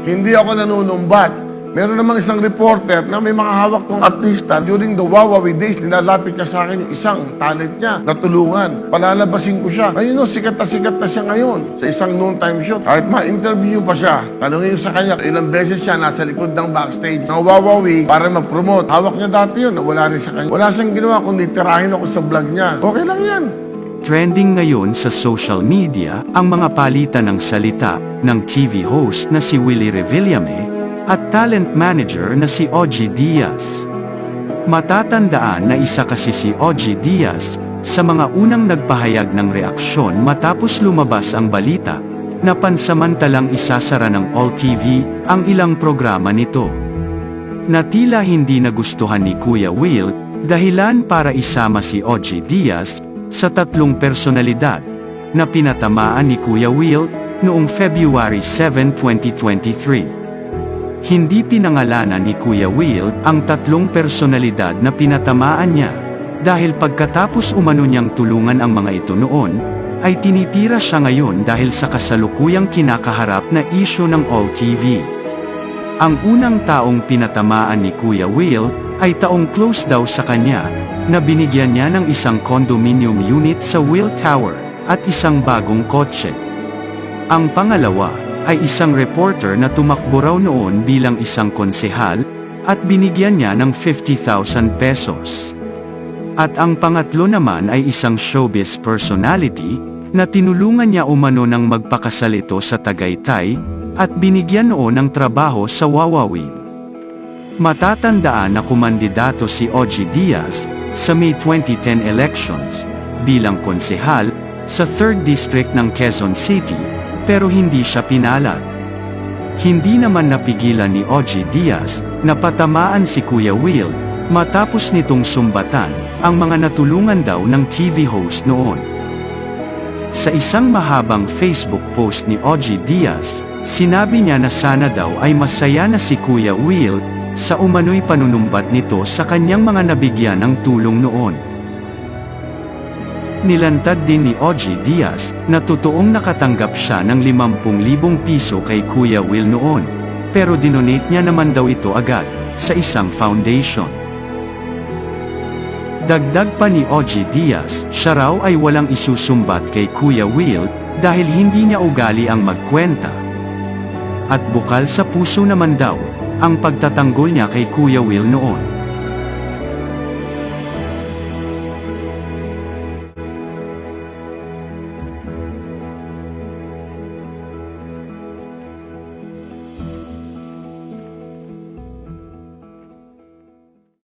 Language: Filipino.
Hindi ako nanunumbat. Meron namang isang reporter na may mga hawak kong artista. During the Wawawi days, nilalapit niya sa akin yung isang talent niya na tulungan. Palalabasin ko siya. Ayun o, sikat na siya ngayon sa isang noontime show. Kahit ma-interview pa siya, tanongin sa kanya, ilang beses siya nasa likod ng backstage ng Wawawi para mag-promote. Hawak niya dati yun, nawala rin sa kanya. Wala siyang ginawa kundi tirahin ako sa vlog niya. Okay lang yan. Trending ngayon sa social media ang mga palitan ng salita ng TV host na si Willie Revillame at talent manager na si Ogie Diaz. Matatandaan na isa kasi si Ogie Diaz sa mga unang nagpahayag ng reaksyon matapos lumabas ang balita na pansamantalang isasara ng All TV ang ilang programa nito. Na tila hindi nagustuhan ni Kuya Will, dahilan para isama si Ogie Diaz sa 3 personalidad na pinatamaan ni Kuya Will noong February 7, 2023. Hindi pinangalanan ni Kuya Will ang 3 personalidad na pinatamaan niya, dahil pagkatapos umano niyang tulungan ang mga ito noon, ay tinitira siya ngayon dahil sa kasalukuyang kinakaharap na isyu ng All TV. Ang unang taong pinatamaan ni Kuya Will ay taong close daw sa kanya, na binigyan niya ng isang condominium unit sa Will Tower, at isang bagong kotse. Ang pangalawa ay isang reporter na tumakbo raw noon bilang isang konsehal, at binigyan niya ng 50,000 pesos. At ang pangatlo naman ay isang showbiz personality, na tinulungan niya umano ng magpakasal ito sa Tagaytay, at binigyan noon ng trabaho sa Wawawi. Matatandaan na kumandidato si Ogie Diaz sa May 2010 elections bilang konsehal sa 3rd District ng Quezon City, pero hindi siya pinalad. Hindi naman napigilan ni Ogie Diaz na patamaan si Kuya Will matapos nitong sumbatan ang mga natulungan daw ng TV host noon. Sa isang mahabang Facebook post ni Ogie Diaz, sinabi niya na sana daw ay masaya na si Kuya Will sa umano'y panunumbat nito sa kanyang mga nabigyan ng tulong noon. Nilantad din ni Ogie Diaz na totoong nakatanggap siya ng 50,000 piso kay Kuya Will noon, pero dinonate niya naman daw ito agad sa isang foundation. Dagdag pa ni Ogie Diaz, siya raw ay walang isusumbat kay Kuya Will dahil hindi niya ugali ang magkwenta. At bukal sa puso naman daw ang pagtatanggol niya kay Kuya Will noon.